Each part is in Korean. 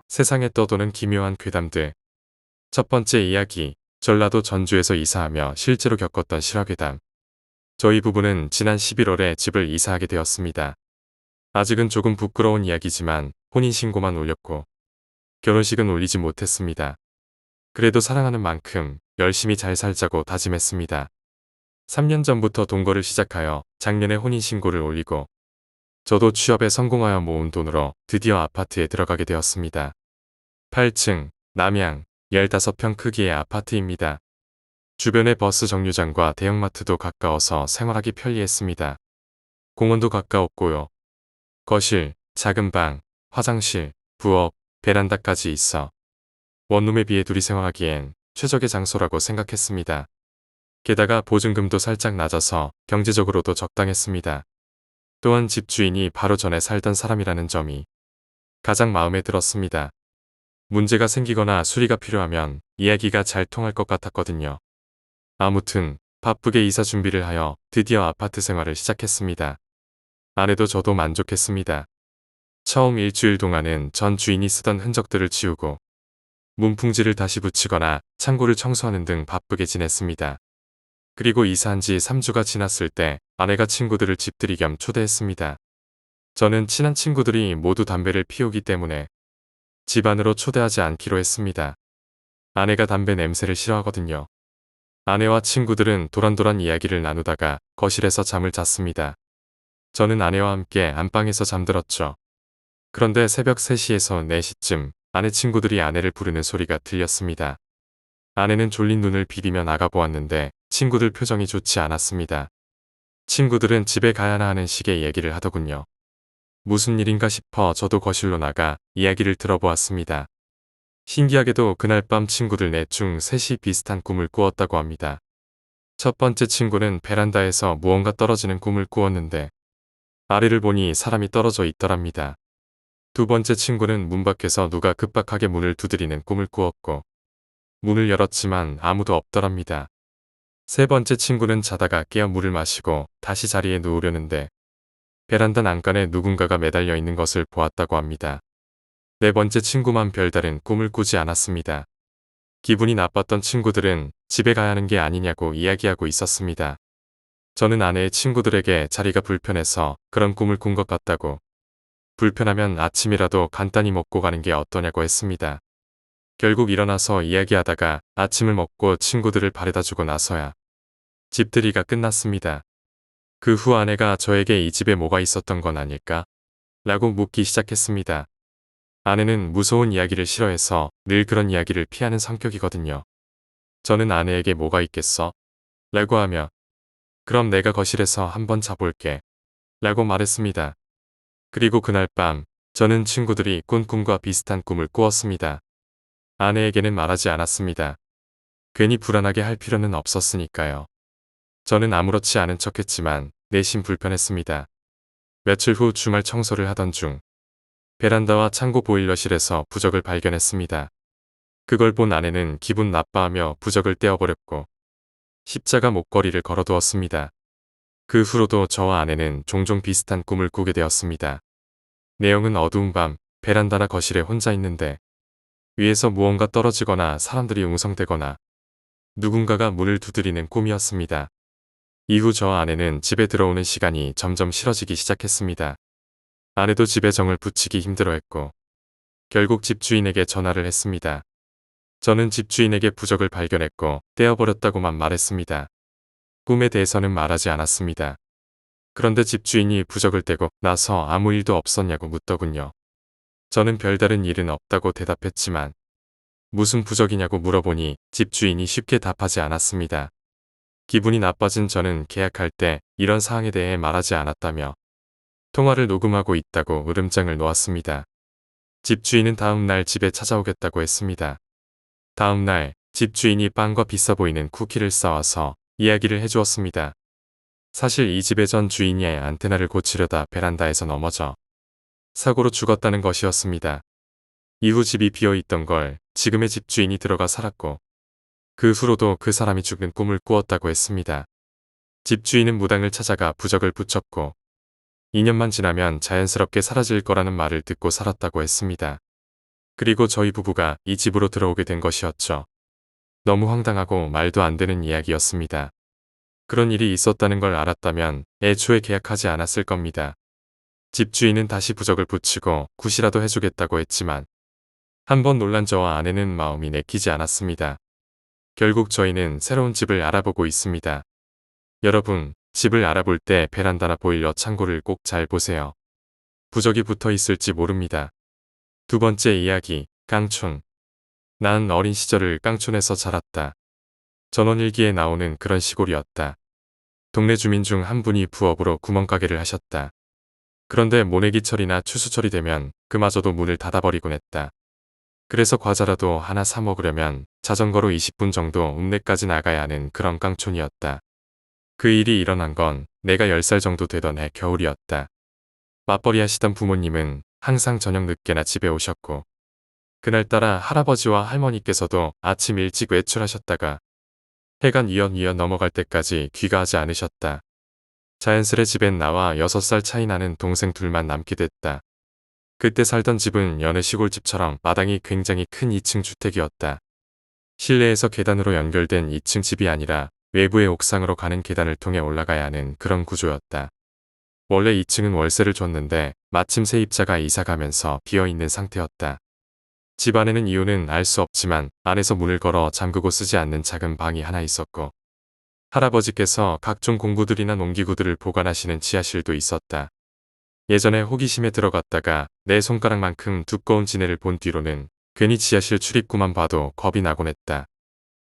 세상에 떠도는 기묘한 괴담들. 첫 번째 이야기, 전라도 전주에서 이사하며 실제로 겪었던 실화괴담. 저희 부부는 지난 11월에 집을 이사하게 되었습니다. 아직은 조금 부끄러운 이야기지만 혼인신고만 올렸고 결혼식은 올리지 못했습니다. 그래도 사랑하는 만큼 열심히 잘 살자고 다짐했습니다. 3년 전부터 동거를 시작하여 작년에 혼인신고를 올리고 저도 취업에 성공하여 모은 돈으로 드디어 아파트에 들어가게 되었습니다. 8층, 남양, 15평 크기의 아파트입니다. 주변에 버스 정류장과 대형마트도 가까워서 생활하기 편리했습니다. 공원도 가까웠고요. 거실, 작은 방, 화장실, 부엌, 베란다까지 있어 원룸에 비해 둘이 생활하기엔 최적의 장소라고 생각했습니다. 게다가 보증금도 살짝 낮아서 경제적으로도 적당했습니다. 또한 집주인이 바로 전에 살던 사람이라는 점이 가장 마음에 들었습니다. 문제가 생기거나 수리가 필요하면 이야기가 잘 통할 것 같았거든요. 아무튼 바쁘게 이사 준비를 하여 드디어 아파트 생활을 시작했습니다. 아내도 저도 만족했습니다. 처음 일주일 동안은 전 주인이 쓰던 흔적들을 치우고 문풍지를 다시 붙이거나 창고를 청소하는 등 바쁘게 지냈습니다. 그리고 이사한 지 3주가 지났을 때 아내가 친구들을 집들이 겸 초대했습니다. 저는 친한 친구들이 모두 담배를 피우기 때문에 집 안으로 초대하지 않기로 했습니다. 아내가 담배 냄새를 싫어하거든요. 아내와 친구들은 도란도란 이야기를 나누다가 거실에서 잠을 잤습니다. 저는 아내와 함께 안방에서 잠들었죠. 그런데 새벽 3시에서 4시쯤 아내 친구들이 아내를 부르는 소리가 들렸습니다. 아내는 졸린 눈을 비비며 나가보았는데 친구들 표정이 좋지 않았습니다. 친구들은 집에 가야 하는 식의 얘기를 하더군요. 무슨 일인가 싶어 저도 거실로 나가 이야기를 들어보았습니다. 신기하게도 그날 밤 친구들 넷 중 셋이 비슷한 꿈을 꾸었다고 합니다. 첫 번째 친구는 베란다에서 무언가 떨어지는 꿈을 꾸었는데 아래를 보니 사람이 떨어져 있더랍니다. 두 번째 친구는 문 밖에서 누가 급박하게 문을 두드리는 꿈을 꾸었고 문을 열었지만 아무도 없더랍니다. 세 번째 친구는 자다가 깨어 물을 마시고 다시 자리에 누우려는데 베란다 난간에 누군가가 매달려 있는 것을 보았다고 합니다. 네 번째 친구만 별다른 꿈을 꾸지 않았습니다. 기분이 나빴던 친구들은 집에 가야 하는 게 아니냐고 이야기하고 있었습니다. 저는 아내의 친구들에게 자리가 불편해서 그런 꿈을 꾼 것 같다고, 불편하면 아침이라도 간단히 먹고 가는 게 어떠냐고 했습니다. 결국 일어나서 이야기하다가 아침을 먹고 친구들을 바래다 주고 나서야 집들이가 끝났습니다. 그 후 아내가 저에게 이 집에 뭐가 있었던 건 아닐까? 라고 묻기 시작했습니다. 아내는 무서운 이야기를 싫어해서 늘 그런 이야기를 피하는 성격이거든요. 저는 아내에게 뭐가 있겠어? 라고 하며 그럼 내가 거실에서 한번 자볼게. 라고 말했습니다. 그리고 그날 밤 저는 친구들이 꾼 꿈과 비슷한 꿈을 꾸었습니다. 아내에게는 말하지 않았습니다. 괜히 불안하게 할 필요는 없었으니까요. 저는 아무렇지 않은 척했지만 내심 불편했습니다. 며칠 후 주말 청소를 하던 중 베란다와 창고 보일러실에서 부적을 발견했습니다. 그걸 본 아내는 기분 나빠하며 부적을 떼어버렸고 십자가 목걸이를 걸어두었습니다. 그 후로도 저와 아내는 종종 비슷한 꿈을 꾸게 되었습니다. 내용은 어두운 밤 베란다나 거실에 혼자 있는데 위에서 무언가 떨어지거나 사람들이 웅성대거나 누군가가 문을 두드리는 꿈이었습니다. 이후 저와 아내는 집에 들어오는 시간이 점점 싫어지기 시작했습니다. 아내도 집에 정을 붙이기 힘들어했고 결국 집주인에게 전화를 했습니다. 저는 집주인에게 부적을 발견했고 떼어버렸다고만 말했습니다. 꿈에 대해서는 말하지 않았습니다. 그런데 집주인이 부적을 떼고 나서 아무 일도 없었냐고 묻더군요. 저는 별다른 일은 없다고 대답했지만 무슨 부적이냐고 물어보니 집주인이 쉽게 답하지 않았습니다. 기분이 나빠진 저는 계약할 때 이런 사항에 대해 말하지 않았다며 통화를 녹음하고 있다고 으름장을 놓았습니다. 집주인은 다음 날 집에 찾아오겠다고 했습니다. 다음 날 집주인이 빵과 비싸 보이는 쿠키를 싸와서 이야기를 해주었습니다. 사실 이 집의 전 주인이 안테나를 고치려다 베란다에서 넘어져 사고로 죽었다는 것이었습니다. 이후 집이 비어있던 걸 지금의 집주인이 들어가 살았고 그 후로도 그 사람이 죽는 꿈을 꾸었다고 했습니다. 집주인은 무당을 찾아가 부적을 붙였고 2년만 지나면 자연스럽게 사라질 거라는 말을 듣고 살았다고 했습니다. 그리고 저희 부부가 이 집으로 들어오게 된 것이었죠. 너무 황당하고 말도 안 되는 이야기였습니다. 그런 일이 있었다는 걸 알았다면 애초에 계약하지 않았을 겁니다. 집주인은 다시 부적을 붙이고 굿이라도 해주겠다고 했지만 한번 놀란 저와 아내는 마음이 내키지 않았습니다. 결국 저희는 새로운 집을 알아보고 있습니다. 여러분, 집을 알아볼 때 베란다나 보일러 창고를 꼭 잘 보세요. 부적이 붙어 있을지 모릅니다. 두 번째 이야기, 깡촌. 난 어린 시절을 깡촌에서 자랐다. 전원일기에 나오는 그런 시골이었다. 동네 주민 중 한 분이 부업으로 구멍가게를 하셨다. 그런데 모내기철이나 추수철이 되면 그마저도 문을 닫아버리곤 했다. 그래서 과자라도 하나 사 먹으려면 자전거로 20분 정도 읍내까지 나가야 하는 그런 깡촌이었다. 그 일이 일어난 건 내가 10살 정도 되던 해 겨울이었다. 맞벌이 하시던 부모님은 항상 저녁 늦게나 집에 오셨고 그날따라 할아버지와 할머니께서도 아침 일찍 외출하셨다가 해가 뉘엿뉘엿 넘어갈 때까지 귀가하지 않으셨다. 자연스레 집엔 나와 6살 차이 나는 동생 둘만 남게 됐다. 그때 살던 집은 여느 시골집처럼 마당이 굉장히 큰 2층 주택이었다. 실내에서 계단으로 연결된 2층 집이 아니라 외부의 옥상으로 가는 계단을 통해 올라가야 하는 그런 구조였다. 원래 2층은 월세를 줬는데 마침 세입자가 이사가면서 비어있는 상태였다. 집 안에는 이유는 알 수 없지만 안에서 문을 걸어 잠그고 쓰지 않는 작은 방이 하나 있었고 할아버지께서 각종 공구들이나 농기구들을 보관하시는 지하실도 있었다. 예전에 호기심에 들어갔다가 내 손가락만큼 두꺼운 지네를 본 뒤로는 괜히 지하실 출입구만 봐도 겁이 나곤 했다.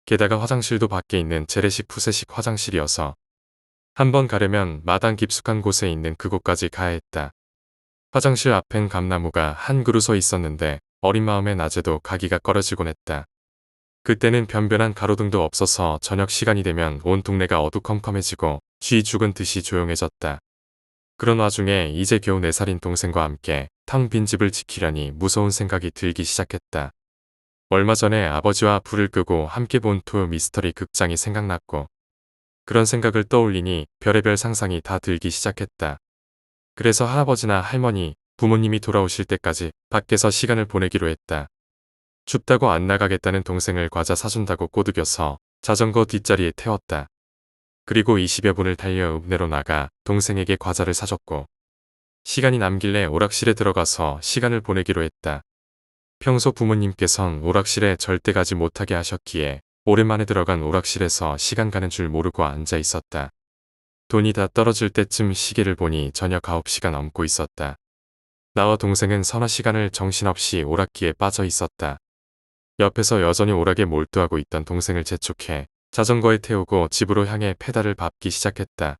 게다가 화장실도 밖에 있는 재래식 푸세식 화장실이어서 한번 가려면 마당 깊숙한 곳에 있는 그곳까지 가야 했다. 화장실 앞엔 감나무가 한 그루 서 있었는데 어린 마음에 낮에도 가기가 꺼려지곤 했다. 그때는 변변한 가로등도 없어서 저녁 시간이 되면 온 동네가 어두컴컴해지고 쥐 죽은 듯이 조용해졌다. 그런 와중에 이제 겨우 4살인 동생과 함께 텅 빈 집을 지키려니 무서운 생각이 들기 시작했다. 얼마 전에 아버지와 불을 끄고 함께 본 토요 미스터리 극장이 생각났고 그런 생각을 떠올리니 별의별 상상이 다 들기 시작했다. 그래서 할아버지나 할머니, 부모님이 돌아오실 때까지 밖에서 시간을 보내기로 했다. 춥다고 안 나가겠다는 동생을 과자 사준다고 꼬드겨서 자전거 뒷자리에 태웠다. 그리고 20여 분을 달려 읍내로 나가 동생에게 과자를 사줬고 시간이 남길래 오락실에 들어가서 시간을 보내기로 했다. 평소 부모님께선 오락실에 절대 가지 못하게 하셨기에 오랜만에 들어간 오락실에서 시간 가는 줄 모르고 앉아 있었다. 돈이 다 떨어질 때쯤 시계를 보니 저녁 9시가 넘고 있었다. 나와 동생은 서너 시간을 정신없이 오락기에 빠져 있었다. 옆에서 여전히 오락에 몰두하고 있던 동생을 재촉해 자전거에 태우고 집으로 향해 페달을 밟기 시작했다.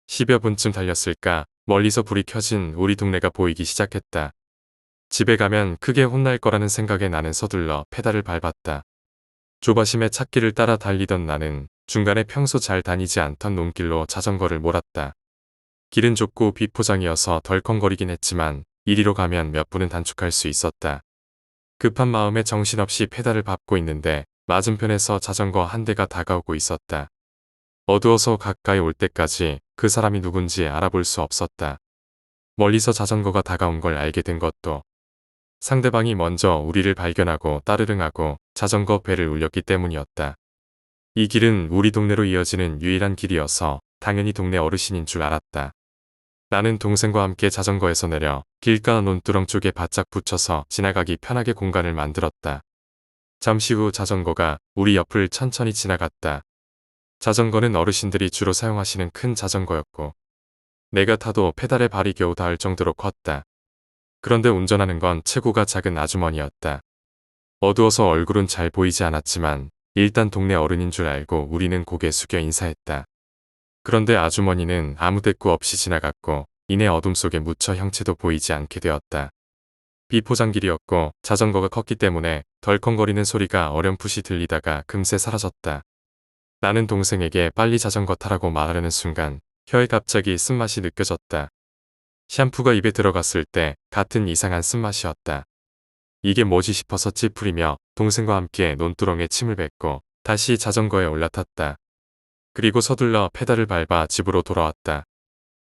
10여 분쯤 달렸을까 멀리서 불이 켜진 우리 동네가 보이기 시작했다. 집에 가면 크게 혼날 거라는 생각에 나는 서둘러 페달을 밟았다. 조바심에 찻길을 따라 달리던 나는 중간에 평소 잘 다니지 않던 논길로 자전거를 몰았다. 길은 좁고 비포장이어서 덜컹거리긴 했지만 이리로 가면 몇 분은 단축할 수 있었다. 급한 마음에 정신없이 페달을 밟고 있는데 맞은편에서 자전거 한 대가 다가오고 있었다. 어두워서 가까이 올 때까지 그 사람이 누군지 알아볼 수 없었다. 멀리서 자전거가 다가온 걸 알게 된 것도 상대방이 먼저 우리를 발견하고 따르릉하고 자전거 배를 울렸기 때문이었다. 이 길은 우리 동네로 이어지는 유일한 길이어서 당연히 동네 어르신인 줄 알았다. 나는 동생과 함께 자전거에서 내려 길가 논두렁 쪽에 바짝 붙여서 지나가기 편하게 공간을 만들었다. 잠시 후 자전거가 우리 옆을 천천히 지나갔다. 자전거는 어르신들이 주로 사용하시는 큰 자전거였고 내가 타도 페달에 발이 겨우 닿을 정도로 컸다. 그런데 운전하는 건 체구가 작은 아주머니였다. 어두워서 얼굴은 잘 보이지 않았지만 일단 동네 어른인 줄 알고 우리는 고개 숙여 인사했다. 그런데 아주머니는 아무 대꾸 없이 지나갔고 이내 어둠 속에 묻혀 형체도 보이지 않게 되었다. 비포장길이었고 자전거가 컸기 때문에 덜컹거리는 소리가 어렴풋이 들리다가 금세 사라졌다. 나는 동생에게 빨리 자전거 타라고 말하려는 순간 혀에 갑자기 쓴맛이 느껴졌다. 샴푸가 입에 들어갔을 때 같은 이상한 쓴맛이었다. 이게 뭐지 싶어서 찌푸리며 동생과 함께 논두렁에 침을 뱉고 다시 자전거에 올라탔다. 그리고 서둘러 페달을 밟아 집으로 돌아왔다.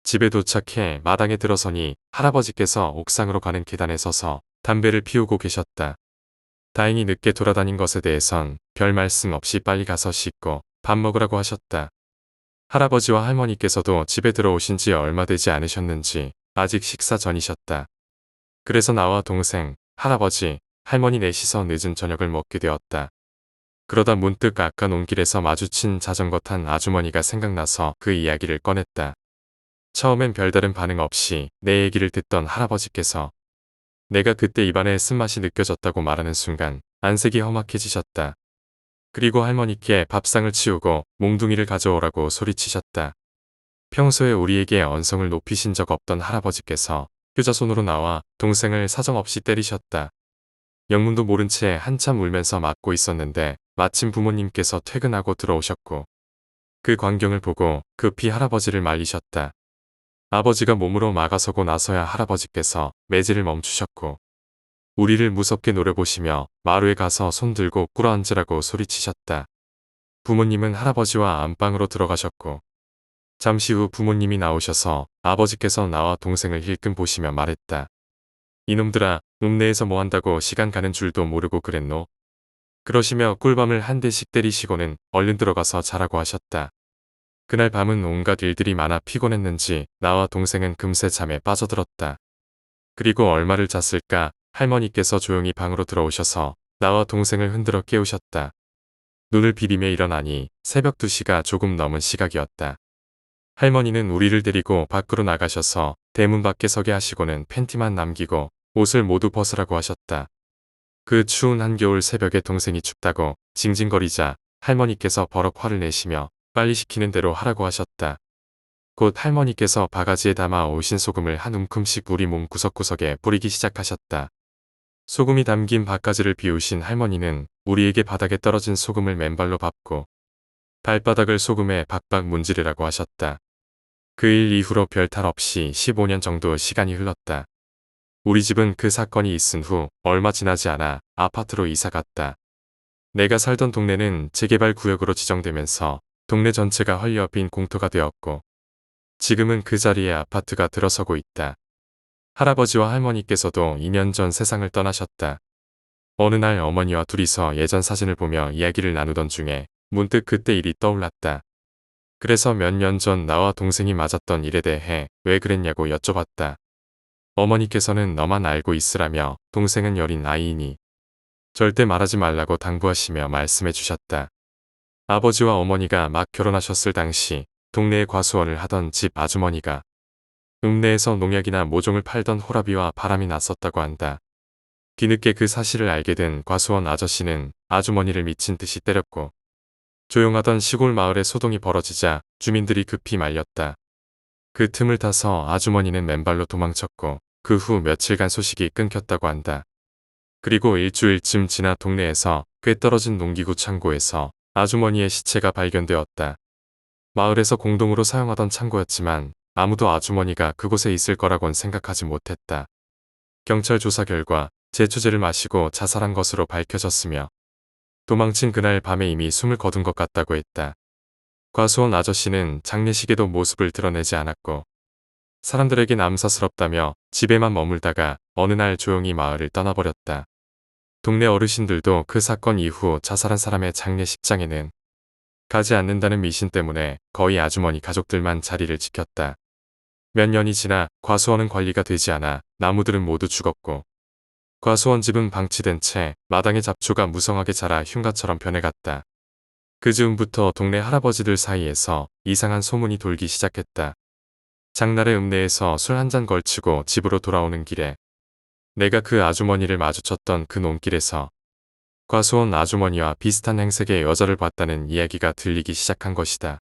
집에 도착해 마당에 들어서니 할아버지께서 옥상으로 가는 계단에 서서 담배를 피우고 계셨다. 다행히 늦게 돌아다닌 것에 대해선 별 말씀 없이 빨리 가서 씻고 밥 먹으라고 하셨다. 할아버지와 할머니께서도 집에 들어오신 지 얼마 되지 않으셨는지 아직 식사 전이셨다. 그래서 나와 동생, 할아버지, 할머니 넷이서 늦은 저녁을 먹게 되었다. 그러다 문득 아까 논길에서 마주친 자전거 탄 아주머니가 생각나서 그 이야기를 꺼냈다. 처음엔 별다른 반응 없이 내 얘기를 듣던 할아버지께서 내가 그때 입안에 쓴맛이 느껴졌다고 말하는 순간 안색이 험악해지셨다. 그리고 할머니께 밥상을 치우고 몽둥이를 가져오라고 소리치셨다. 평소에 우리에게 언성을 높이신 적 없던 할아버지께서 효자손으로 나와 동생을 사정없이 때리셨다. 영문도 모른 채 한참 울면서 맞고 있었는데 마침 부모님께서 퇴근하고 들어오셨고 그 광경을 보고 급히 할아버지를 말리셨다. 아버지가 몸으로 막아서고 나서야 할아버지께서 매질을 멈추셨고 우리를 무섭게 노려보시며 마루에 가서 손 들고 꿇어앉으라고 소리치셨다. 부모님은 할아버지와 안방으로 들어가셨고 잠시 후 부모님이 나오셔서 아버지께서 나와 동생을 힐끔 보시며 말했다. 이놈들아, 읍내에서 뭐한다고 시간 가는 줄도 모르고 그랬노? 그러시며 꿀밤을 한 대씩 때리시고는 얼른 들어가서 자라고 하셨다. 그날 밤은 온갖 일들이 많아 피곤했는지 나와 동생은 금세 잠에 빠져들었다. 그리고 얼마를 잤을까 할머니께서 조용히 방으로 들어오셔서 나와 동생을 흔들어 깨우셨다. 눈을 비비며 일어나니 새벽 2시가 조금 넘은 시각이었다. 할머니는 우리를 데리고 밖으로 나가셔서 대문 밖에 서게 하시고는 팬티만 남기고 옷을 모두 벗으라고 하셨다. 그 추운 한겨울 새벽에 동생이 춥다고 징징거리자 할머니께서 버럭 화를 내시며 빨리 시키는 대로 하라고 하셨다. 곧 할머니께서 바가지에 담아 오신 소금을 한 움큼씩 우리 몸 구석구석에 뿌리기 시작하셨다. 소금이 담긴 바가지를 비우신 할머니는 우리에게 바닥에 떨어진 소금을 맨발로 밟고 발바닥을 소금에 박박 문지르라고 하셨다. 그 일 이후로 별 탈 없이 15년 정도 시간이 흘렀다. 우리 집은 그 사건이 있은 후 얼마 지나지 않아 아파트로 이사 갔다. 내가 살던 동네는 재개발 구역으로 지정되면서 동네 전체가 헐려 빈 공터가 되었고 지금은 그 자리에 아파트가 들어서고 있다. 할아버지와 할머니께서도 2년 전 세상을 떠나셨다. 어느 날 어머니와 둘이서 예전 사진을 보며 이야기를 나누던 중에 문득 그때 일이 떠올랐다. 그래서 몇 년 전 나와 동생이 맞았던 일에 대해 왜 그랬냐고 여쭤봤다. 어머니께서는 너만 알고 있으라며 동생은 여린 아이이니 절대 말하지 말라고 당부하시며 말씀해 주셨다. 아버지와 어머니가 막 결혼하셨을 당시 동네에 과수원을 하던 집 아주머니가 읍내에서 농약이나 모종을 팔던 호라비와 바람이 났었다고 한다. 뒤늦게 그 사실을 알게 된 과수원 아저씨는 아주머니를 미친 듯이 때렸고 조용하던 시골 마을에 소동이 벌어지자 주민들이 급히 말렸다. 그 틈을 타서 아주머니는 맨발로 도망쳤고 그 후 며칠간 소식이 끊겼다고 한다. 그리고 일주일쯤 지나 동네에서 꽤 떨어진 농기구 창고에서 아주머니의 시체가 발견되었다. 마을에서 공동으로 사용하던 창고였지만 아무도 아주머니가 그곳에 있을 거라곤 생각하지 못했다. 경찰 조사 결과 제초제를 마시고 자살한 것으로 밝혀졌으며 도망친 그날 밤에 이미 숨을 거둔 것 같다고 했다. 과수원 아저씨는 장례식에도 모습을 드러내지 않았고 사람들에게 남사스럽다며 집에만 머물다가 어느 날 조용히 마을을 떠나버렸다. 동네 어르신들도 그 사건 이후 자살한 사람의 장례식장에는 가지 않는다는 미신 때문에 거의 아주머니 가족들만 자리를 지켰다. 몇 년이 지나 과수원은 관리가 되지 않아 나무들은 모두 죽었고 과수원 집은 방치된 채 마당의 잡초가 무성하게 자라 흉가처럼 변해갔다. 그 즈음부터 동네 할아버지들 사이에서 이상한 소문이 돌기 시작했다. 장날에 읍내에서 술 한 잔 걸치고 집으로 돌아오는 길에 내가 그 아주머니를 마주쳤던 그 논길에서 과수원 아주머니와 비슷한 행색의 여자를 봤다는 이야기가 들리기 시작한 것이다.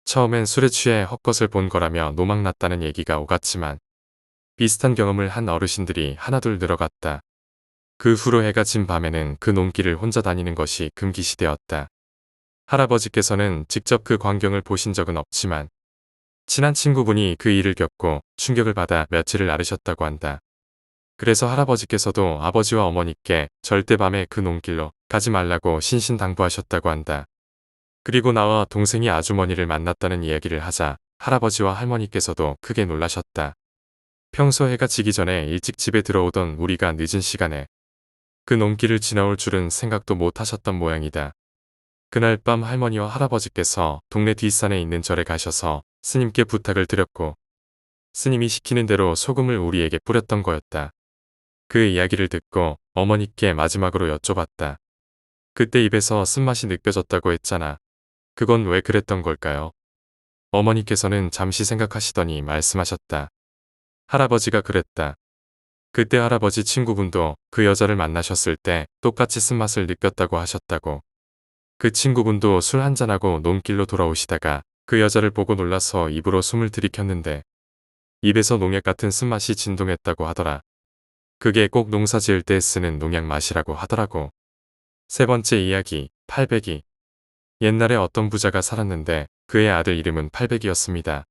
처음엔 술에 취해 헛것을 본 거라며 노망났다는 얘기가 오갔지만 비슷한 경험을 한 어르신들이 하나둘 늘어갔다. 그 후로 해가 진 밤에는 그 논길을 혼자 다니는 것이 금기시되었다. 할아버지께서는 직접 그 광경을 보신 적은 없지만 친한 친구분이 그 일을 겪고 충격을 받아 며칠을 앓으셨다고 한다. 그래서 할아버지께서도 아버지와 어머니께 절대 밤에 그 논길로 가지 말라고 신신당부하셨다고 한다. 그리고 나와 동생이 아주머니를 만났다는 이야기를 하자 할아버지와 할머니께서도 크게 놀라셨다. 평소 해가 지기 전에 일찍 집에 들어오던 우리가 늦은 시간에 그 논길을 지나올 줄은 생각도 못 하셨던 모양이다. 그날 밤 할머니와 할아버지께서 동네 뒷산에 있는 절에 가셔서 스님께 부탁을 드렸고 스님이 시키는 대로 소금을 우리에게 뿌렸던 거였다. 그 이야기를 듣고 어머니께 마지막으로 여쭤봤다. 그때 입에서 쓴맛이 느껴졌다고 했잖아. 그건 왜 그랬던 걸까요? 어머니께서는 잠시 생각하시더니 말씀하셨다. 할아버지가 그랬다. 그때 할아버지 친구분도 그 여자를 만나셨을 때 똑같이 쓴맛을 느꼈다고 하셨다고. 그 친구분도 술 한잔하고 논길로 돌아오시다가 그 여자를 보고 놀라서 입으로 숨을 들이켰는데 입에서 농약 같은 쓴맛이 진동했다고 하더라. 그게 꼭 농사 지을 때 쓰는 농약 맛이라고 하더라고. 세 번째 이야기, 팔백이. 옛날에 어떤 부자가 살았는데 그의 아들 이름은 팔백이었습니다.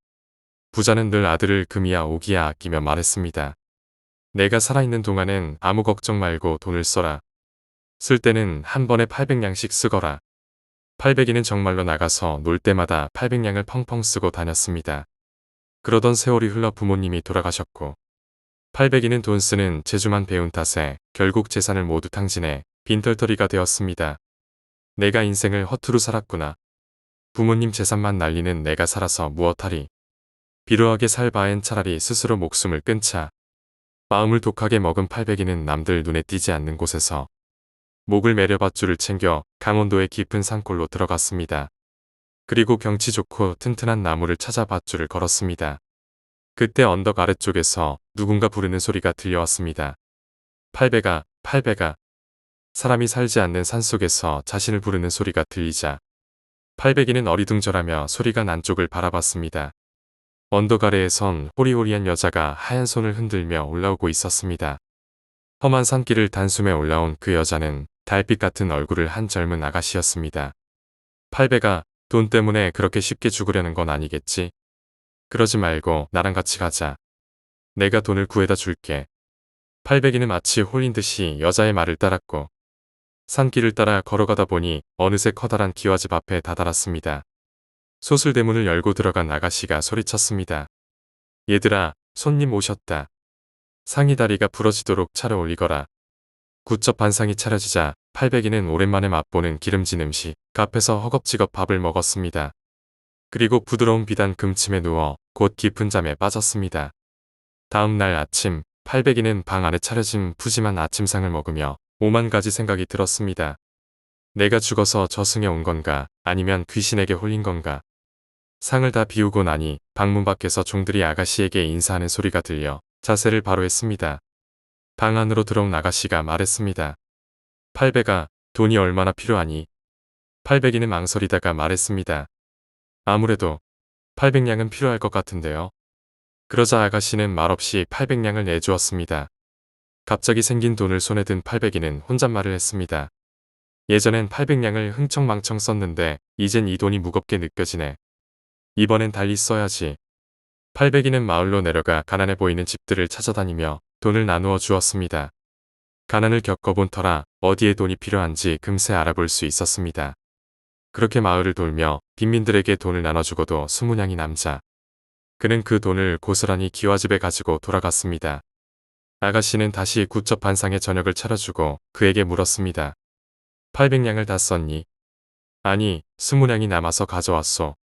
부자는 늘 아들을 금이야 오기야 아끼며 말했습니다. 내가 살아있는 동안엔 아무 걱정 말고 돈을 써라. 쓸 때는 한 번에 800냥씩 쓰거라. 팔백이는 정말로 나가서 놀 때마다 800냥을 펑펑 쓰고 다녔습니다. 그러던 세월이 흘러 부모님이 돌아가셨고 팔백이는 돈 쓰는 재주만 배운 탓에 결국 재산을 모두 탕진해 빈털터리가 되었습니다. 내가 인생을 허투루 살았구나. 부모님 재산만 날리는 내가 살아서 무엇하리. 비루하게 살 바엔 차라리 스스로 목숨을 끊자. 마음을 독하게 먹은 팔백이는 남들 눈에 띄지 않는 곳에서 목을 매려 밧줄을 챙겨 강원도의 깊은 산골로 들어갔습니다. 그리고 경치 좋고 튼튼한 나무를 찾아 밧줄을 걸었습니다. 그때 언덕 아래쪽에서 누군가 부르는 소리가 들려왔습니다. 팔백아, 팔백아. 사람이 살지 않는 산속에서 자신을 부르는 소리가 들리자 팔백이는 어리둥절하며 소리가 난 쪽을 바라봤습니다. 언덕 아래에선 호리호리한 여자가 하얀 손을 흔들며 올라오고 있었습니다. 험한 산길을 단숨에 올라온 그 여자는 달빛 같은 얼굴을 한 젊은 아가씨였습니다. 팔백아, 돈 때문에 그렇게 쉽게 죽으려는 건 아니겠지? 그러지 말고 나랑 같이 가자. 내가 돈을 구해다 줄게. 팔백이는 마치 홀린 듯이 여자의 말을 따랐고 산길을 따라 걸어가다 보니 어느새 커다란 기와집 앞에 다다랐습니다. 소슬대문을 열고 들어간 아가씨가 소리쳤습니다. 얘들아, 손님 오셨다. 상의 다리가 부러지도록 차려 올리거라. 굿접 반상이 차려지자 팔백이는 오랜만에 맛보는 기름진 음식 앞에서 허겁지겁 밥을 먹었습니다. 그리고 부드러운 비단 금침에 누워 곧 깊은 잠에 빠졌습니다. 다음 날 아침 팔백이는 방 안에 차려진 푸짐한 아침상을 먹으며 오만 가지 생각이 들었습니다. 내가 죽어서 저승에 온 건가 아니면 귀신에게 홀린 건가. 상을 다 비우고 나니 방문 밖에서 종들이 아가씨에게 인사하는 소리가 들려 자세를 바로 했습니다. 방 안으로 들어온 아가씨가 말했습니다. 팔백아, 돈이 얼마나 필요하니? 팔백이는 망설이다가 말했습니다. 아무래도 800냥은 필요할 것 같은데요. 그러자 아가씨는 말없이 800냥을 내주었습니다. 갑자기 생긴 돈을 손에 든 팔백이는 혼잣말을 했습니다. 예전엔 800냥을 흥청망청 썼는데 이젠 이 돈이 무겁게 느껴지네. 이번엔 달리 써야지. 팔백이는 마을로 내려가 가난해 보이는 집들을 찾아다니며 돈을 나누어 주었습니다. 가난을 겪어본 터라 어디에 돈이 필요한지 금세 알아볼 수 있었습니다. 그렇게 마을을 돌며 빈민들에게 돈을 나눠주고도 20냥이 남자. 그는 그 돈을 고스란히 기와집에 가지고 돌아갔습니다. 아가씨는 다시 굿접 반상에 저녁을 차려주고 그에게 물었습니다. 800냥을 다 썼니? 아니, 20냥이 남아서 가져왔소.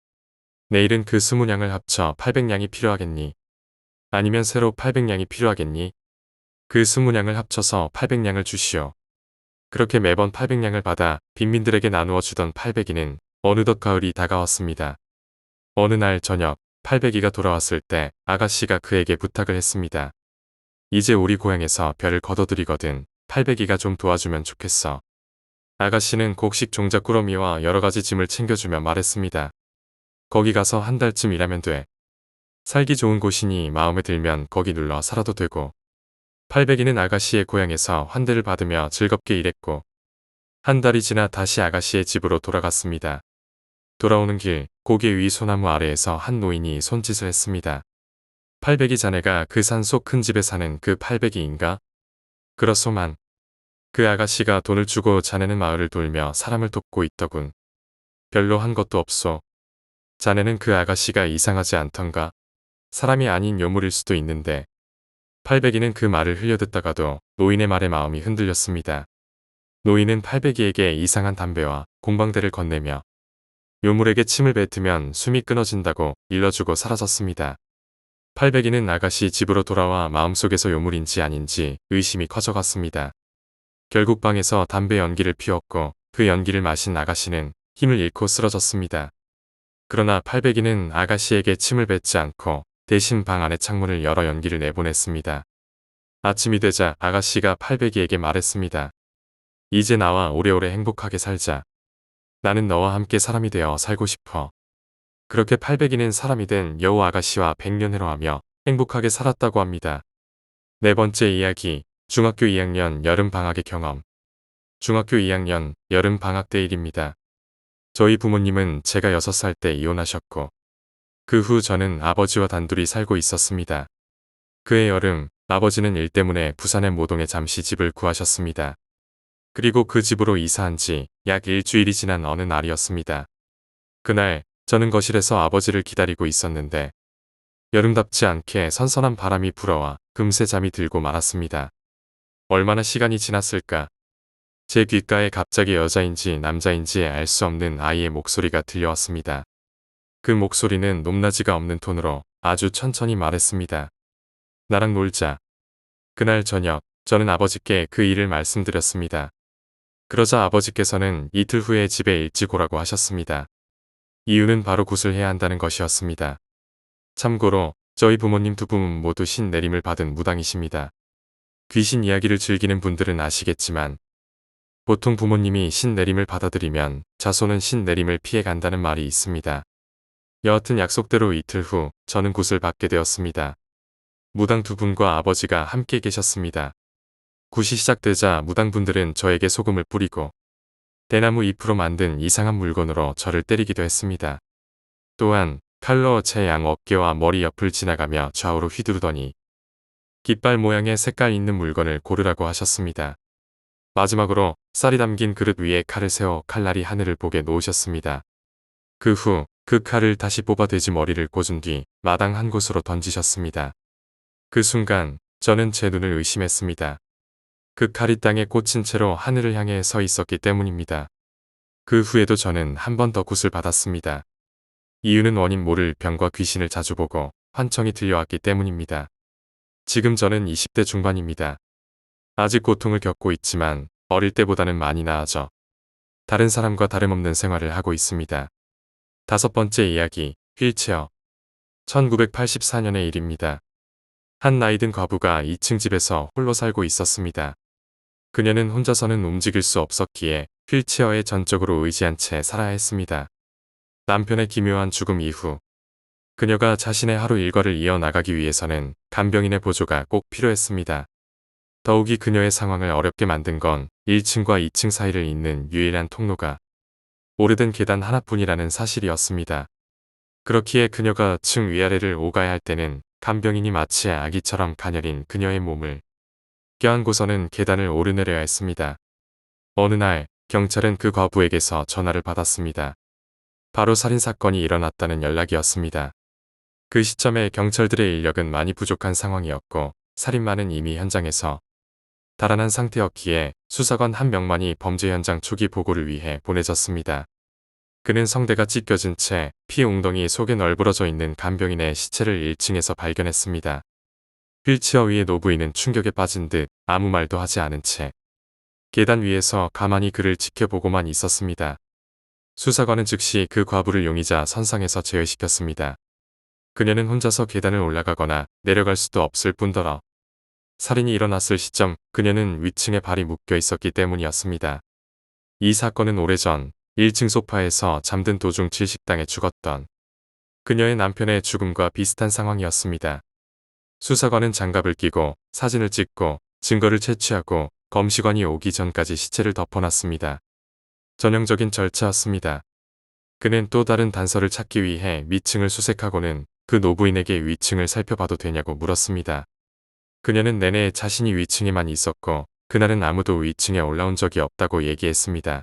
내일은 그 20냥을 합쳐 800냥이 필요하겠니? 아니면 새로 800냥이 필요하겠니? 그 20냥을 합쳐서 800냥을 주시오. 그렇게 매번 800냥을 받아 빈민들에게 나누어 주던 팔백이는 어느덧 가을이 다가왔습니다. 어느 날 저녁 팔백이가 돌아왔을 때 아가씨가 그에게 부탁을 했습니다. 이제 우리 고향에서 별을 거둬들이거든 팔백이가 좀 도와주면 좋겠어. 아가씨는 곡식 종자 꾸러미와 여러가지 짐을 챙겨주며 말했습니다. 거기 가서 한 달쯤 일하면 돼. 살기 좋은 곳이니 마음에 들면 거기 눌러 살아도 되고. 팔백이는 아가씨의 고향에서 환대를 받으며 즐겁게 일했고 한 달이 지나 다시 아가씨의 집으로 돌아갔습니다. 돌아오는 길 고개 위 소나무 아래에서 한 노인이 손짓을 했습니다. 팔백이 자네가 그 산속 큰 집에 사는 그 팔백이인가? 그렇소만. 그 아가씨가 돈을 주고 자네는 마을을 돌며 사람을 돕고 있더군. 별로 한 것도 없소. 자네는 그 아가씨가 이상하지 않던가? 사람이 아닌 요물일 수도 있는데 팔백이는 그 말을 흘려듣다가도 노인의 말에 마음이 흔들렸습니다. 노인은 팔백이에게 이상한 담배와 공방대를 건네며 요물에게 침을 뱉으면 숨이 끊어진다고 일러주고 사라졌습니다. 팔백이는 아가씨 집으로 돌아와 마음속에서 요물인지 아닌지 의심이 커져갔습니다. 결국 방에서 담배 연기를 피웠고 그 연기를 마신 아가씨는 힘을 잃고 쓰러졌습니다. 그러나 팔백이는 아가씨에게 침을 뱉지 않고 대신 방 안의 창문을 열어 연기를 내보냈습니다. 아침이 되자 아가씨가 팔백이에게 말했습니다. 이제 나와 오래오래 행복하게 살자. 나는 너와 함께 사람이 되어 살고 싶어. 그렇게 팔백이는 사람이 된 여우 아가씨와 100년회로 하며 행복하게 살았다고 합니다. 네 번째 이야기, 중학교 2학년 여름방학의 경험. 중학교 2학년 여름방학 때 일입니다. 저희 부모님은 제가 6살 때 이혼하셨고 그 후 저는 아버지와 단둘이 살고 있었습니다. 그해 여름 아버지는 일 때문에 부산의 모동에 잠시 집을 구하셨습니다. 그리고 그 집으로 이사한 지 약 일주일이 지난 어느 날이었습니다. 그날 저는 거실에서 아버지를 기다리고 있었는데 여름답지 않게 선선한 바람이 불어와 금세 잠이 들고 말았습니다. 얼마나 시간이 지났을까? 제 귓가에 갑자기 여자인지 남자인지 알 수 없는 아이의 목소리가 들려왔습니다. 그 목소리는 높낮이가 없는 톤으로 아주 천천히 말했습니다. 나랑 놀자. 그날 저녁 저는 아버지께 그 일을 말씀드렸습니다. 그러자 아버지께서는 이틀 후에 집에 일찍 오라고 하셨습니다. 이유는 바로 굿을 해야 한다는 것이었습니다. 참고로 저희 부모님 두 분 모두 신내림을 받은 무당이십니다. 귀신 이야기를 즐기는 분들은 아시겠지만 보통 부모님이 신내림을 받아들이면 자손은 신내림을 피해간다는 말이 있습니다. 여하튼 약속대로 이틀 후 저는 굿을 받게 되었습니다. 무당 두 분과 아버지가 함께 계셨습니다. 굿이 시작되자 무당분들은 저에게 소금을 뿌리고 대나무 잎으로 만든 이상한 물건으로 저를 때리기도 했습니다. 또한 칼로 제 양 어깨와 머리 옆을 지나가며 좌우로 휘두르더니 깃발 모양의 색깔 있는 물건을 고르라고 하셨습니다. 마지막으로 쌀이 담긴 그릇 위에 칼을 세워 칼날이 하늘을 보게 놓으셨습니다. 그 후 그 칼을 다시 뽑아 돼지 머리를 꽂은 뒤 마당 한 곳으로 던지셨습니다. 그 순간 저는 제 눈을 의심했습니다. 그 칼이 땅에 꽂힌 채로 하늘을 향해 서 있었기 때문입니다. 그 후에도 저는 한 번 더 굿을 받았습니다. 이유는 원인 모를 병과 귀신을 자주 보고 환청이 들려왔기 때문입니다. 지금 저는 20대 중반입니다. 아직 고통을 겪고 있지만 어릴 때보다는 많이 나아져 다른 사람과 다름없는 생활을 하고 있습니다. 다섯 번째 이야기, 휠체어. 1984년의 일입니다. 한 나이든 과부가 2층 집에서 홀로 살고 있었습니다. 그녀는 혼자서는 움직일 수 없었기에 휠체어에 전적으로 의지한 채 살아야 했습니다. 남편의 기묘한 죽음 이후 그녀가 자신의 하루 일과를 이어나가기 위해서는 간병인의 보조가 꼭 필요했습니다. 더욱이 그녀의 상황을 어렵게 만든 건 1층과 2층 사이를 잇는 유일한 통로가 오래된 계단 하나뿐이라는 사실이었습니다. 그렇기에 그녀가 층 위아래를 오가야 할 때는 간병인이 마치 아기처럼 가녀린 그녀의 몸을 껴안고서는 계단을 오르내려야 했습니다. 어느 날 경찰은 그 과부에게서 전화를 받았습니다. 바로 살인사건이 일어났다는 연락이었습니다. 그 시점에 경찰들의 인력은 많이 부족한 상황이었고 살인마는 이미 현장에서 달아난 상태였기에 수사관 한 명만이 범죄 현장 초기 보고를 위해 보내졌습니다. 그는 성대가 찢겨진 채 피 웅덩이 속에 널브러져 있는 간병인의 시체를 1층에서 발견했습니다. 휠체어 위에 노부인은 충격에 빠진 듯 아무 말도 하지 않은 채 계단 위에서 가만히 그를 지켜보고만 있었습니다. 수사관은 즉시 그 과부를 용의자 선상에서 제외시켰습니다. 그녀는 혼자서 계단을 올라가거나 내려갈 수도 없을 뿐더러 살인이 일어났을 시점 그녀는 위층에 발이 묶여 있었기 때문이었습니다. 이 사건은 오래전 1층 소파에서 잠든 도중 질식당해 죽었던 그녀의 남편의 죽음과 비슷한 상황이었습니다. 수사관은 장갑을 끼고 사진을 찍고 증거를 채취하고 검시관이 오기 전까지 시체를 덮어놨습니다. 전형적인 절차였습니다. 그는 또 다른 단서를 찾기 위해 위층을 수색하고는 그 노부인에게 위층을 살펴봐도 되냐고 물었습니다. 그녀는 내내 자신이 위층에만 있었고 그날은 아무도 위층에 올라온 적이 없다고 얘기했습니다.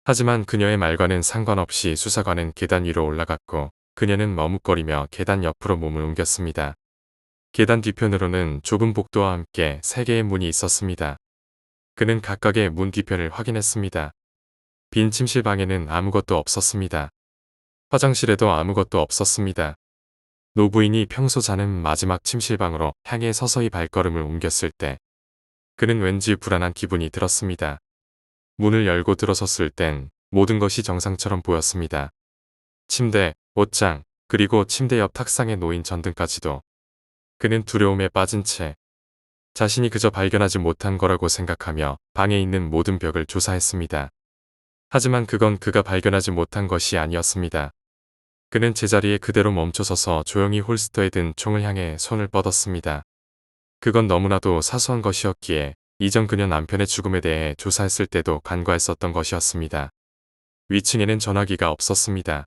하지만 그녀의 말과는 상관없이 수사관은 계단 위로 올라갔고 그녀는 머뭇거리며 계단 옆으로 몸을 옮겼습니다. 계단 뒤편으로는 좁은 복도와 함께 3개의 문이 있었습니다. 그는 각각의 문 뒤편을 확인했습니다. 빈 침실방에는 아무것도 없었습니다. 화장실에도 아무것도 없었습니다. 노부인이 평소 자는 마지막 침실방으로 향해 서서히 발걸음을 옮겼을 때 그는 왠지 불안한 기분이 들었습니다. 문을 열고 들어섰을 땐 모든 것이 정상처럼 보였습니다. 침대, 옷장, 그리고 침대 옆 탁상에 놓인 전등까지도. 그는 두려움에 빠진 채 자신이 그저 발견하지 못한 거라고 생각하며 방에 있는 모든 벽을 조사했습니다. 하지만 그건 그가 발견하지 못한 것이 아니었습니다. 그는 제자리에 그대로 멈춰서서 조용히 홀스터에 든 총을 향해 손을 뻗었습니다. 그건 너무나도 사소한 것이었기에 이전 그녀 남편의 죽음에 대해 조사했을 때도 간과했었던 것이었습니다. 위층에는 전화기가 없었습니다.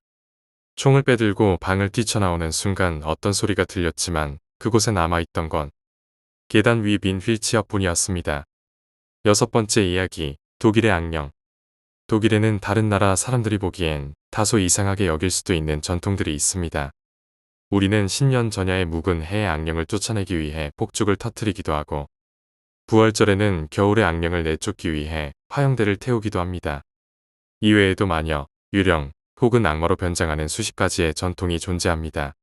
총을 빼들고 방을 뛰쳐나오는 순간 어떤 소리가 들렸지만 그곳에 남아있던 건 계단 위 빈 휠체어뿐이었습니다. 6번째 이야기, 독일의 악령. 독일에는 다른 나라 사람들이 보기엔 다소 이상하게 여길 수도 있는 전통들이 있습니다. 우리는 신년 전야에 묵은 해의 악령을 쫓아내기 위해 폭죽을 터뜨리기도 하고 부활절에는 겨울의 악령을 내쫓기 위해 화영대를 태우기도 합니다. 이외에도 마녀, 유령, 혹은 악마로 변장하는 수십 가지의 전통이 존재합니다.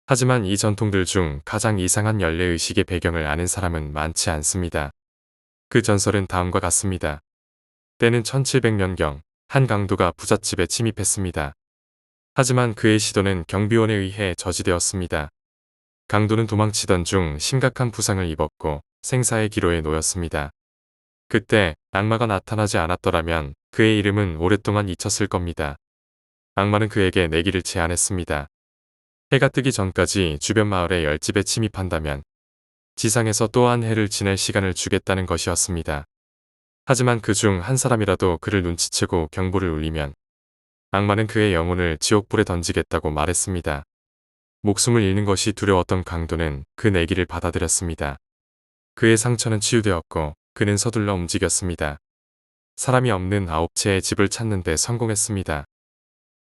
하지만 이 전통들 중 가장 이상한 연례의식의 배경을 아는 사람은 많지 않습니다. 그 전설은 다음과 같습니다. 때는 1700년경 한 강도가 부잣집에 침입했습니다. 하지만 그의 시도는 경비원에 의해 저지되었습니다. 강도는 도망치던 중 심각한 부상을 입었고 생사의 기로에 놓였습니다. 그때 악마가 나타나지 않았더라면 그의 이름은 오랫동안 잊혔을 겁니다. 악마는 그에게 내기를 제안했습니다. 해가 뜨기 전까지 주변 마을의 10집에 침입한다면 지상에서 또 한 해를 지낼 시간을 주겠다는 것이었습니다. 하지만 그 중 한 사람이라도 그를 눈치채고 경보를 울리면 악마는 그의 영혼을 지옥불에 던지겠다고 말했습니다. 목숨을 잃는 것이 두려웠던 강도는 그 내기를 받아들였습니다. 그의 상처는 치유되었고 그는 서둘러 움직였습니다. 사람이 없는 9채의 집을 찾는 데 성공했습니다.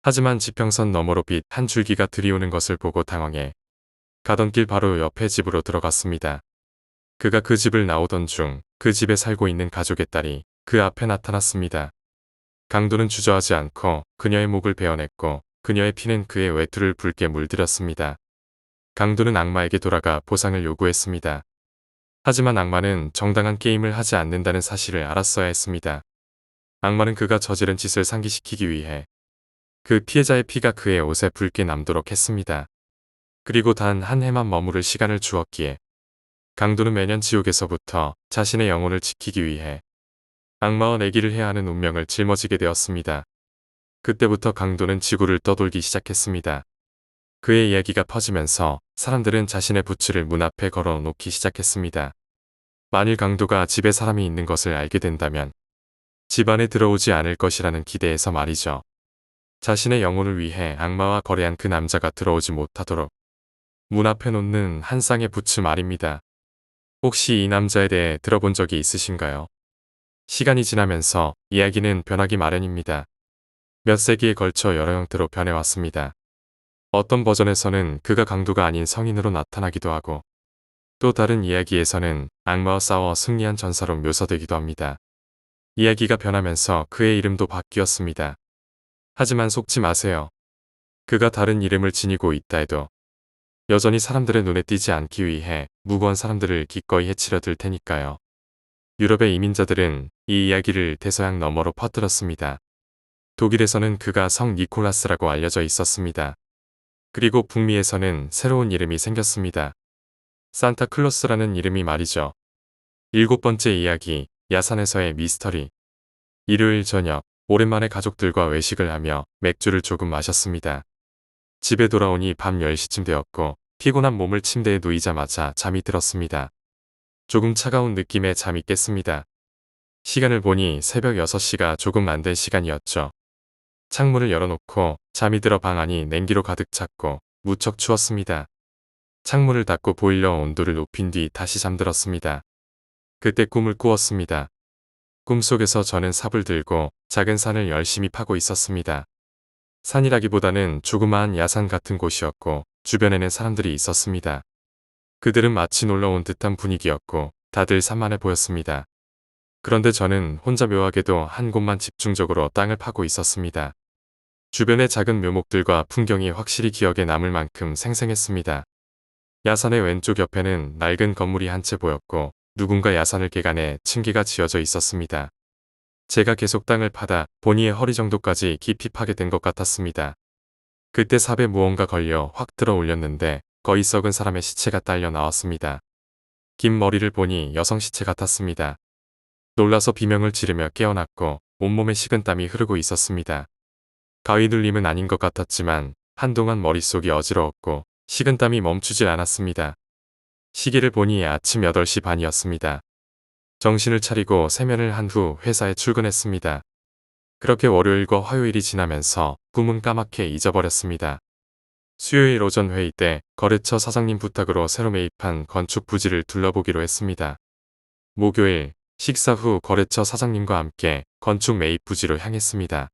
하지만 지평선 너머로 빛 한 줄기가 들이오는 것을 보고 당황해 가던 길 바로 옆에 집으로 들어갔습니다. 그가 그 집을 나오던 중 그 집에 살고 있는 가족의 딸이 그 앞에 나타났습니다. 강도는 주저하지 않고 그녀의 목을 베어냈고 그녀의 피는 그의 외투를 붉게 물들였습니다. 강도는 악마에게 돌아가 보상을 요구했습니다. 하지만 악마는 정당한 게임을 하지 않는다는 사실을 알았어야 했습니다. 악마는 그가 저지른 짓을 상기시키기 위해 그 피해자의 피가 그의 옷에 붉게 남도록 했습니다. 그리고 단 한 해만 머무를 시간을 주었기에 강도는 매년 지옥에서부터 자신의 영혼을 지키기 위해 악마와 내기를 해야 하는 운명을 짊어지게 되었습니다. 그때부터 강도는 지구를 떠돌기 시작했습니다. 그의 이야기가 퍼지면서 사람들은 자신의 부츠를 문 앞에 걸어 놓기 시작했습니다. 만일 강도가 집에 사람이 있는 것을 알게 된다면 집 안에 들어오지 않을 것이라는 기대에서 말이죠. 자신의 영혼을 위해 악마와 거래한 그 남자가 들어오지 못하도록 문 앞에 놓는 한 쌍의 부츠 말입니다. 혹시 이 남자에 대해 들어본 적이 있으신가요? 시간이 지나면서 이야기는 변하기 마련입니다. 몇 세기에 걸쳐 여러 형태로 변해왔습니다. 어떤 버전에서는 그가 강도가 아닌 성인으로 나타나기도 하고 또 다른 이야기에서는 악마와 싸워 승리한 전사로 묘사되기도 합니다. 이야기가 변하면서 그의 이름도 바뀌었습니다. 하지만 속지 마세요. 그가 다른 이름을 지니고 있다 해도 여전히 사람들의 눈에 띄지 않기 위해 무고한 사람들을 기꺼이 해치려 들 테니까요. 유럽의 이민자들은 이 이야기를 대서양 너머로 퍼뜨렸습니다. 독일에서는 그가 성 니콜라스라고 알려져 있었습니다. 그리고 북미에서는 새로운 이름이 생겼습니다. 산타클로스라는 이름이 말이죠. 7번째 이야기, 야산에서의 미스터리. 일요일 저녁, 오랜만에 가족들과 외식을 하며 맥주를 조금 마셨습니다. 집에 돌아오니 밤 10시쯤 되었고 피곤한 몸을 침대에 누이자마자 잠이 들었습니다. 조금 차가운 느낌에 잠이 깼습니다. 시간을 보니 새벽 6시가 조금 안 된 시간이었죠. 창문을 열어놓고 잠이 들어 방 안이 냉기로 가득 찼고 무척 추웠습니다. 창문을 닫고 보일러 온도를 높인 뒤 다시 잠들었습니다. 그때 꿈을 꾸었습니다. 꿈속에서 저는 삽을 들고 작은 산을 열심히 파고 있었습니다. 산이라기보다는 조그마한 야산 같은 곳이었고 주변에는 사람들이 있었습니다. 그들은 마치 놀러온 듯한 분위기였고 다들 산만해 보였습니다. 그런데 저는 혼자 묘하게도 한 곳만 집중적으로 땅을 파고 있었습니다. 주변의 작은 묘목들과 풍경이 확실히 기억에 남을 만큼 생생했습니다. 야산의 왼쪽 옆에는 낡은 건물이 한 채 보였고 누군가 야산을 개간해 층계가 지어져 있었습니다. 제가 계속 땅을 파다 보니 허리 정도까지 깊이 파게 된 것 같았습니다. 그때 삽에 무언가 걸려 확 들어 올렸는데 거의 썩은 사람의 시체가 딸려 나왔습니다. 긴 머리를 보니 여성 시체 같았습니다. 놀라서 비명을 지르며 깨어났고 온몸에 식은땀이 흐르고 있었습니다. 가위 눌림은 아닌 것 같았지만 한동안 머릿속이 어지러웠고 식은땀이 멈추질 않았습니다. 시계를 보니 아침 8시 반이었습니다. 정신을 차리고 세면을 한 후 회사에 출근했습니다. 그렇게 월요일과 화요일이 지나면서 꿈은 까맣게 잊어버렸습니다. 수요일 오전 회의 때 거래처 사장님 부탁으로 새로 매입한 건축 부지를 둘러보기로 했습니다. 목요일 식사 후 거래처 사장님과 함께 건축 매입 부지로 향했습니다.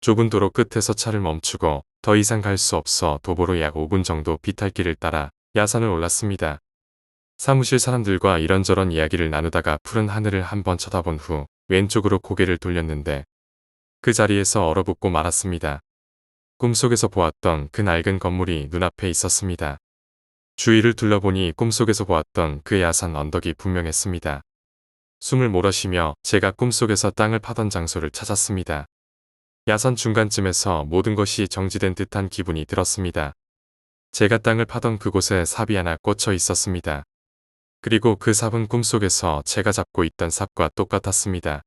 좁은 도로 끝에서 차를 멈추고 더 이상 갈 수 없어 도보로 약 5분 정도 비탈길을 따라 야산을 올랐습니다. 사무실 사람들과 이런저런 이야기를 나누다가 푸른 하늘을 한번 쳐다본 후 왼쪽으로 고개를 돌렸는데 그 자리에서 얼어붙고 말았습니다. 꿈속에서 보았던 그 낡은 건물이 눈앞에 있었습니다. 주위를 둘러보니 꿈속에서 보았던 그 야산 언덕이 분명했습니다. 숨을 몰아쉬며 제가 꿈속에서 땅을 파던 장소를 찾았습니다. 야산 중간쯤에서 모든 것이 정지된 듯한 기분이 들었습니다. 제가 땅을 파던 그곳에 삽이 하나 꽂혀 있었습니다. 그리고 그 삽은 꿈속에서 제가 잡고 있던 삽과 똑같았습니다.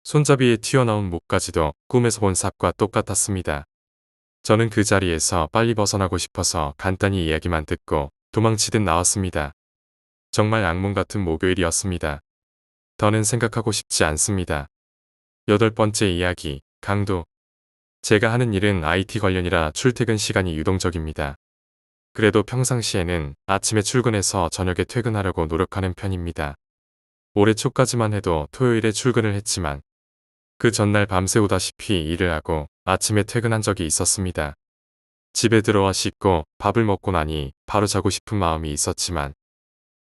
손잡이에 튀어나온 목까지도 꿈에서 본 삽과 똑같았습니다. 저는 그 자리에서 빨리 벗어나고 싶어서 간단히 이야기만 듣고 도망치듯 나왔습니다. 정말 악몽 같은 목요일이었습니다. 더는 생각하고 싶지 않습니다. 8번째 이야기, 강도. 제가 하는 일은 IT 관련이라 출퇴근 시간이 유동적입니다. 그래도 평상시에는 아침에 출근해서 저녁에 퇴근하려고 노력하는 편입니다. 올해 초까지만 해도 토요일에 출근을 했지만 그 전날 밤새우다시피 일을 하고 아침에 퇴근한 적이 있었습니다. 집에 들어와 씻고 밥을 먹고 나니 바로 자고 싶은 마음이 있었지만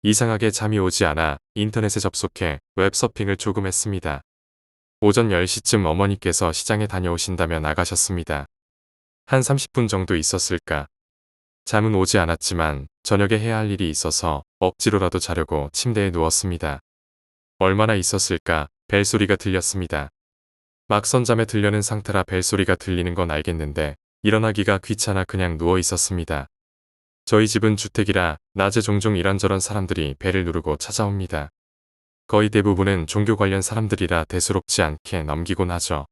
이상하게 잠이 오지 않아 인터넷에 접속해 웹서핑을 조금 했습니다. 오전 10시쯤 어머니께서 시장에 다녀오신다며 나가셨습니다. 한 30분 정도 있었을까. 잠은 오지 않았지만 저녁에 해야 할 일이 있어서 억지로라도 자려고 침대에 누웠습니다. 얼마나 있었을까 벨소리가 들렸습니다. 막선잠에 들려는 상태라 벨소리가 들리는 건 알겠는데 일어나기가 귀찮아 그냥 누워 있었습니다. 저희 집은 주택이라 낮에 종종 이런저런 사람들이 벨을 누르고 찾아옵니다. 거의 대부분은 종교 관련 사람들이라 대수롭지 않게 넘기곤 하죠.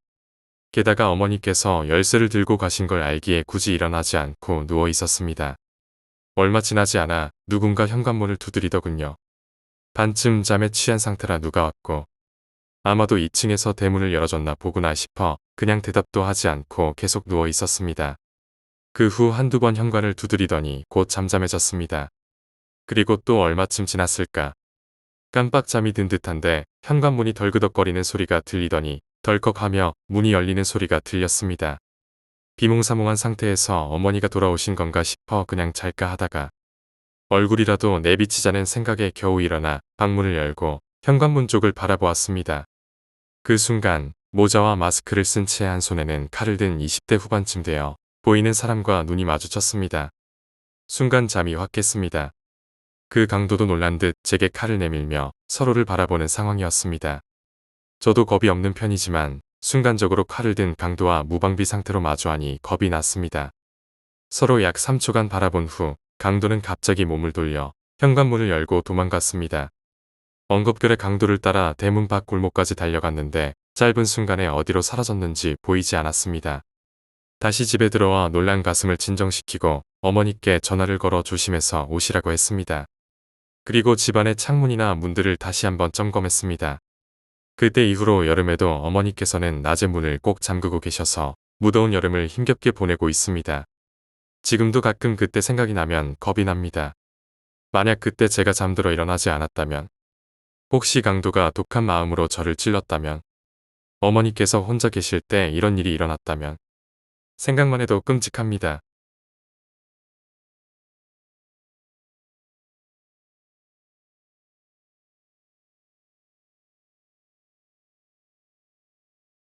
게다가 어머니께서 열쇠를 들고 가신 걸 알기에 굳이 일어나지 않고 누워 있었습니다. 얼마 지나지 않아 누군가 현관문을 두드리더군요. 반쯤 잠에 취한 상태라 누가 왔고 아마도 2층에서 대문을 열어줬나 보구나 싶어 그냥 대답도 하지 않고 계속 누워 있었습니다. 그 후 한두 번 현관을 두드리더니 곧 잠잠해졌습니다. 그리고 또 얼마쯤 지났을까. 깜빡 잠이 든 듯한데 현관문이 덜그덕거리는 소리가 들리더니 덜컥하며 문이 열리는 소리가 들렸습니다. 비몽사몽한 상태에서 어머니가 돌아오신 건가 싶어 그냥 잘까 하다가 얼굴이라도 내비치자는 생각에 겨우 일어나 방문을 열고 현관문 쪽을 바라보았습니다. 그 순간 모자와 마스크를 쓴 채 한 손에는 칼을 든 20대 후반쯤 되어 보이는 사람과 눈이 마주쳤습니다. 순간 잠이 확 깼습니다. 그 강도도 놀란 듯 제게 칼을 내밀며 서로를 바라보는 상황이었습니다. 저도 겁이 없는 편이지만 순간적으로 칼을 든 강도와 무방비 상태로 마주하니 겁이 났습니다. 서로 약 3초간 바라본 후 강도는 갑자기 몸을 돌려 현관문을 열고 도망갔습니다. 엉겁결에 강도를 따라 대문 밖 골목까지 달려갔는데 짧은 순간에 어디로 사라졌는지 보이지 않았습니다. 다시 집에 들어와 놀란 가슴을 진정시키고 어머니께 전화를 걸어 조심해서 오시라고 했습니다. 그리고 집안의 창문이나 문들을 다시 한번 점검했습니다. 그때 이후로 여름에도 어머니께서는 낮에 문을 꼭 잠그고 계셔서 무더운 여름을 힘겹게 보내고 있습니다. 지금도 가끔 그때 생각이 나면 겁이 납니다. 만약 그때 제가 잠들어 일어나지 않았다면, 혹시 강도가 독한 마음으로 저를 찔렀다면, 어머니께서 혼자 계실 때 이런 일이 일어났다면, 생각만 해도 끔찍합니다.